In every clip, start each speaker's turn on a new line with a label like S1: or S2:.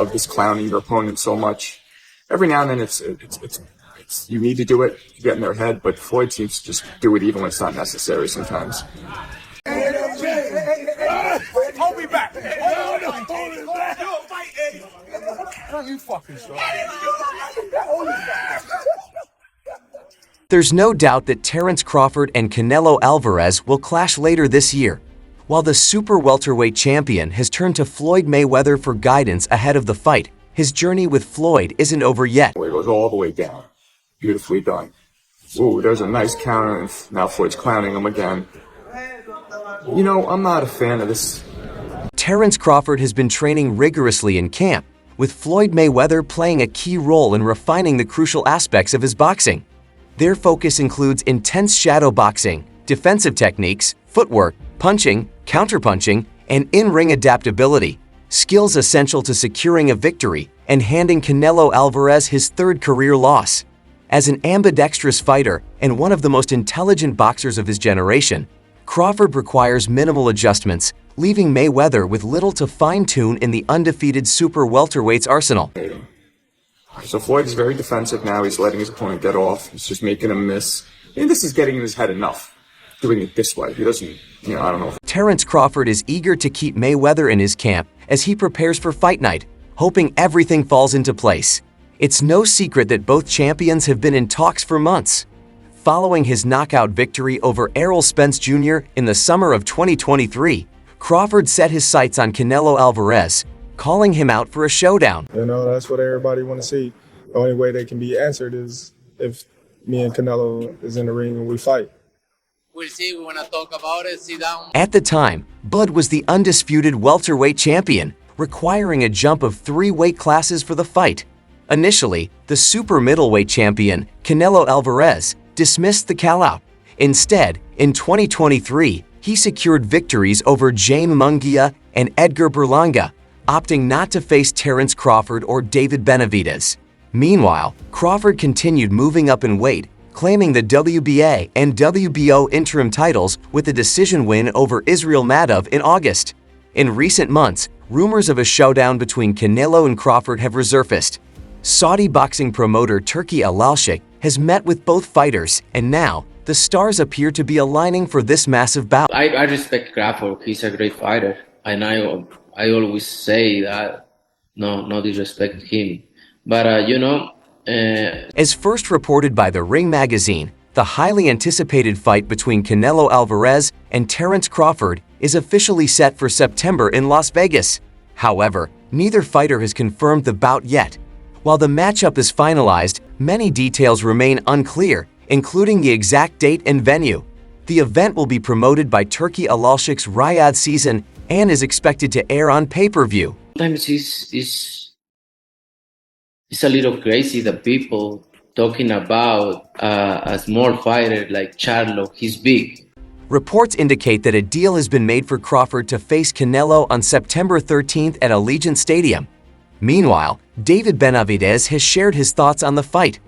S1: of just clowning your opponent so much. Every now and then it's you need to do it to get in their head, but Floyd seems to just do it even when it's not necessary sometimes.
S2: Hold me back. You fucking
S3: There's no doubt that Terence Crawford and Canelo Alvarez will clash later this year. While the super welterweight champion has turned to Floyd Mayweather for guidance ahead of the fight, his journey with Floyd isn't over yet.
S1: It goes all the way down. Beautifully done. Ooh, there's a nice counter, and now Floyd's clowning him again. You know, I'm not a fan of this.
S3: Terence Crawford has been training rigorously in camp, with Floyd Mayweather playing a key role in refining the crucial aspects of his boxing. Their focus includes intense shadow boxing, defensive techniques, footwork, punching, counterpunching, and in-ring adaptability, skills essential to securing a victory and handing Canelo Alvarez his third career loss. As an ambidextrous fighter and one of the most intelligent boxers of his generation, Crawford requires minimal adjustments, leaving Mayweather with little to fine-tune in the undefeated super welterweight's arsenal.
S1: So Floyd is very defensive now. He's letting his opponent get off. He's just making him miss. And this is getting in his head enough, doing it this way. He doesn't, I don't know.
S3: Terence Crawford is eager to keep Mayweather in his camp as he prepares for fight night, hoping everything falls into place. It's no secret that both champions have been in talks for months. Following his knockout victory over Errol Spence Jr. in the summer of 2023, Crawford set his sights on Canelo Alvarez, calling him out for a showdown.
S4: That's what everybody want to see. The only way they can be answered is if me and Canelo is in the ring and we fight.
S5: We'll see. We want to talk about it. Sit down.
S3: At the time, Bud was the undisputed welterweight champion, requiring a jump of 3 weight classes for the fight. Initially, the super middleweight champion, Canelo Alvarez, dismissed the call-out. Instead, in 2023, he secured victories over Jaime Munguia and Edgar Berlanga, opting not to face Terence Crawford or David Benavidez. Meanwhile, Crawford continued moving up in weight, claiming the WBA and WBO interim titles with a decision win over Israel Madov in August. In recent months, rumors of a showdown between Canelo and Crawford have resurfaced. Saudi boxing promoter Turki Al-Sheikh has met with both fighters, and now the stars appear to be aligning for this massive bout.
S6: I respect Crawford. He's a great fighter, and I always say that, no disrespect to him. But,
S3: As first reported by The Ring magazine, the highly anticipated fight between Canelo Alvarez and Terence Crawford is officially set for September in Las Vegas. However, neither fighter has confirmed the bout yet. While the matchup is finalized, many details remain unclear, including the exact date and venue. The event will be promoted by Turki Al-Sheikh's Riyadh season and is expected to air on pay-per-view.
S6: Sometimes it's a little crazy that people talking about a small fighter like Charlo. He's big.
S3: Reports indicate that a deal has been made for Crawford to face Canelo on September 13th at Allegiant Stadium. Meanwhile, David Benavidez has shared his thoughts on the fight.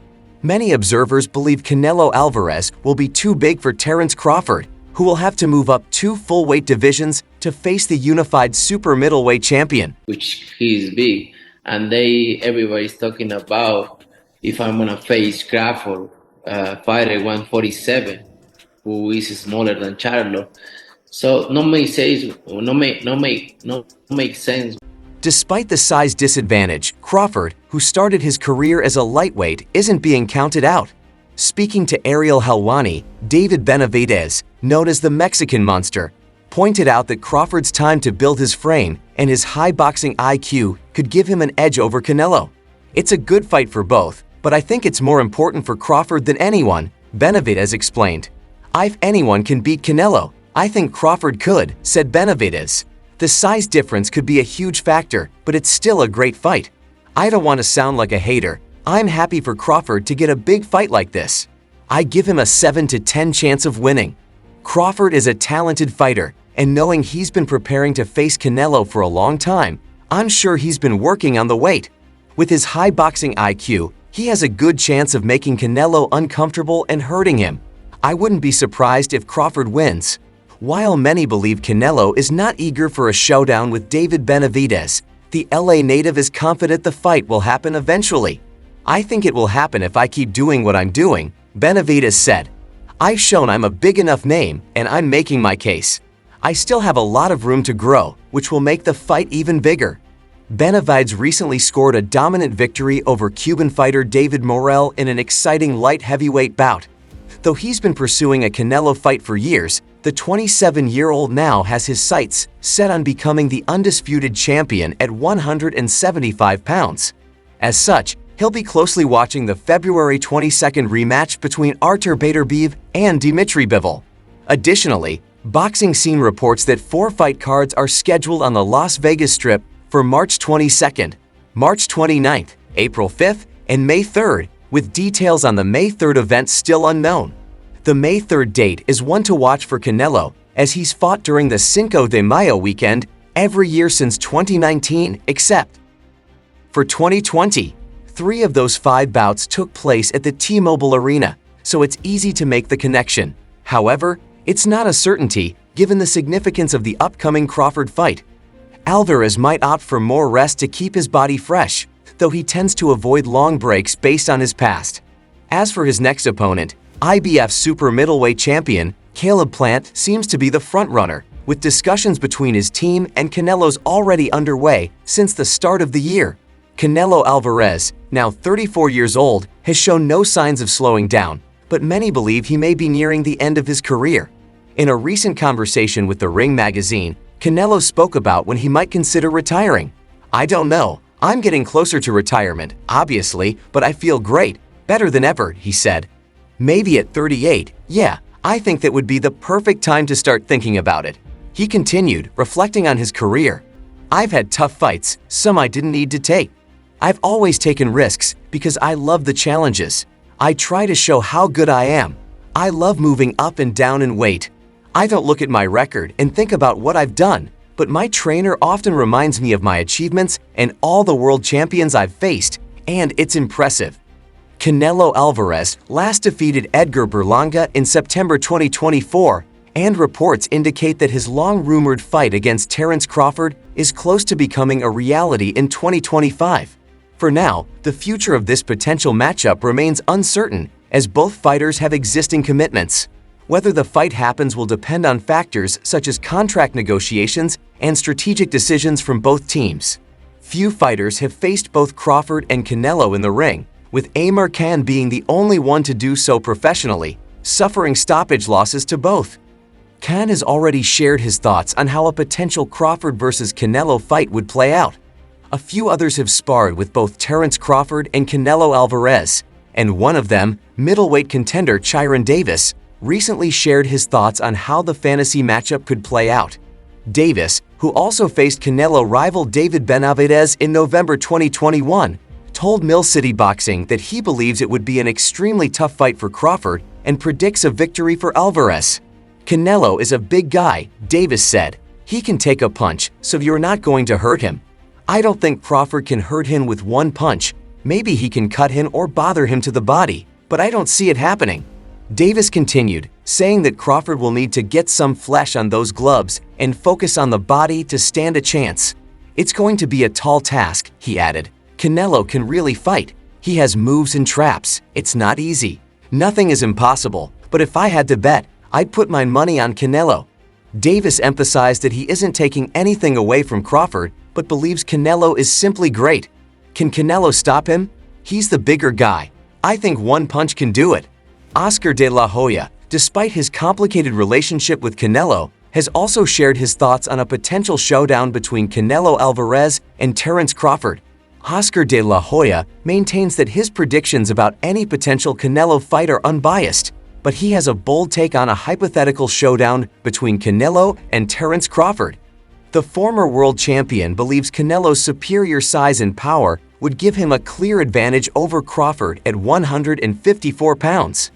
S3: Many observers believe Canelo Alvarez will be too big for Terence Crawford, who will have to move up 2 full-weight divisions to face the unified super middleweight champion.
S6: Which he is big, and everybody's talking about if I'm gonna face Crawford, fighter 147, who is smaller than Charlo. So no make sense.
S3: Despite the size disadvantage, Crawford, who started his career as a lightweight, isn't being counted out. Speaking to Ariel Helwani, David Benavidez, known as the Mexican Monster, pointed out that Crawford's time to build his frame and his high boxing IQ could give him an edge over Canelo. It's a good fight for both, but I think it's more important for Crawford than anyone, Benavidez explained. If anyone can beat Canelo, I think Crawford could, said Benavidez. The size difference could be a huge factor, but it's still a great fight. I don't want to sound like a hater. I'm happy for Crawford to get a big fight like this. I give him a 7 to 10 chance of winning. Crawford is a talented fighter, and knowing he's been preparing to face Canelo for a long time, I'm sure he's been working on the weight. With his high boxing IQ, he has a good chance of making Canelo uncomfortable and hurting him. I wouldn't be surprised if Crawford wins. While many believe Canelo is not eager for a showdown with David Benavidez, the LA native is confident the fight will happen eventually. "I think it will happen if I keep doing what I'm doing," Benavidez said. "I've shown I'm a big enough name, and I'm making my case. I still have a lot of room to grow, which will make the fight even bigger." Benavidez recently scored a dominant victory over Cuban fighter David Morrell in an exciting light heavyweight bout. Though he's been pursuing a Canelo fight for years, the 27-year-old now has his sights set on becoming the undisputed champion at 175 pounds. As such, he'll be closely watching the February 22nd rematch between Artur Beterbiev and Dmitry Bivol. Additionally, Boxing Scene reports that 4 fight cards are scheduled on the Las Vegas Strip for March 22nd, March 29th, April 5th, and May 3rd, with details on the May 3rd event still unknown. The May 3rd date is one to watch for Canelo, as he's fought during the Cinco de Mayo weekend every year since 2019 except for 2020. 3 of those 5 bouts took place at the T-Mobile Arena, so it's easy to make the connection. However, it's not a certainty given the significance of the upcoming Crawford fight. Alvarez might opt for more rest to keep his body fresh, though he tends to avoid long breaks based on his past. As for his next opponent, IBF super middleweight champion Caleb Plant seems to be the frontrunner, with discussions between his team and Canelo's already underway since the start of the year. Canelo Alvarez, now 34 years old, has shown no signs of slowing down, but many believe he may be nearing the end of his career. In a recent conversation with the Ring magazine, Canelo spoke about when he might consider retiring. "I don't know. I'm getting closer to retirement, obviously, but I feel great, better than ever," he said. "Maybe at 38, yeah, I think that would be the perfect time to start thinking about it." He continued, reflecting on his career. "I've had tough fights, some I didn't need to take. I've always taken risks because I love the challenges. I try to show how good I am. I love moving up and down in weight. I don't look at my record and think about what I've done, but my trainer often reminds me of my achievements and all the world champions I've faced, and it's impressive." Canelo Alvarez last defeated Edgar Berlanga in September 2024, and reports indicate that his long-rumored fight against Terence Crawford is close to becoming a reality in 2025. For now, the future of this potential matchup remains uncertain, as both fighters have existing commitments. Whether the fight happens will depend on factors such as contract negotiations and strategic decisions from both teams. Few fighters have faced both Crawford and Canelo in the ring, with Amir Khan being the only one to do so professionally, suffering stoppage losses to both. Khan has already shared his thoughts on how a potential Crawford versus Canelo fight would play out. A few others have sparred with both Terence Crawford and Canelo Alvarez, and one of them, middleweight contender Chiron Davis, recently shared his thoughts on how the fantasy matchup could play out. Davis, who also faced Canelo rival David Benavidez in November 2021, told Mill City Boxing that he believes it would be an extremely tough fight for Crawford and predicts a victory for Alvarez. "Canelo is a big guy," Davis said. "He can take a punch, so you're not going to hurt him. I don't think Crawford can hurt him with one punch. Maybe he can cut him or bother him to the body, but I don't see it happening." Davis continued, saying that Crawford will need to get some flesh on those gloves and focus on the body to stand a chance. "It's going to be a tall task," he added. "Canelo can really fight. He has moves and traps. It's not easy. Nothing is impossible, but if I had to bet, I'd put my money on Canelo." Davis emphasized that he isn't taking anything away from Crawford, but believes Canelo is simply great. Can Canelo stop him? He's the bigger guy. I think one punch can do it. Oscar de la Hoya, despite his complicated relationship with Canelo, has also shared his thoughts on a potential showdown between Canelo Alvarez and Terence Crawford. Oscar de la Hoya maintains that his predictions about any potential Canelo fight are unbiased, but he has a bold take on a hypothetical showdown between Canelo and Terence Crawford. The former world champion believes Canelo's superior size and power would give him a clear advantage over Crawford at 154 pounds.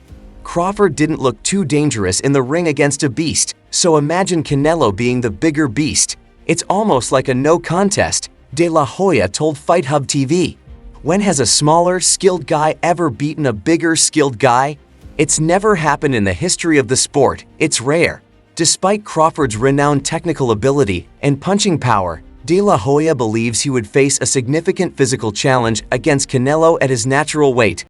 S3: Crawford didn't look too dangerous in the ring against a beast, so imagine Canelo being the bigger beast. It's almost like a no contest, De La Hoya told Fight Hub TV. When has a smaller, skilled guy ever beaten a bigger, skilled guy? It's never happened in the history of the sport. It's rare. Despite Crawford's renowned technical ability and punching power, De La Hoya believes he would face a significant physical challenge against Canelo at his natural weight,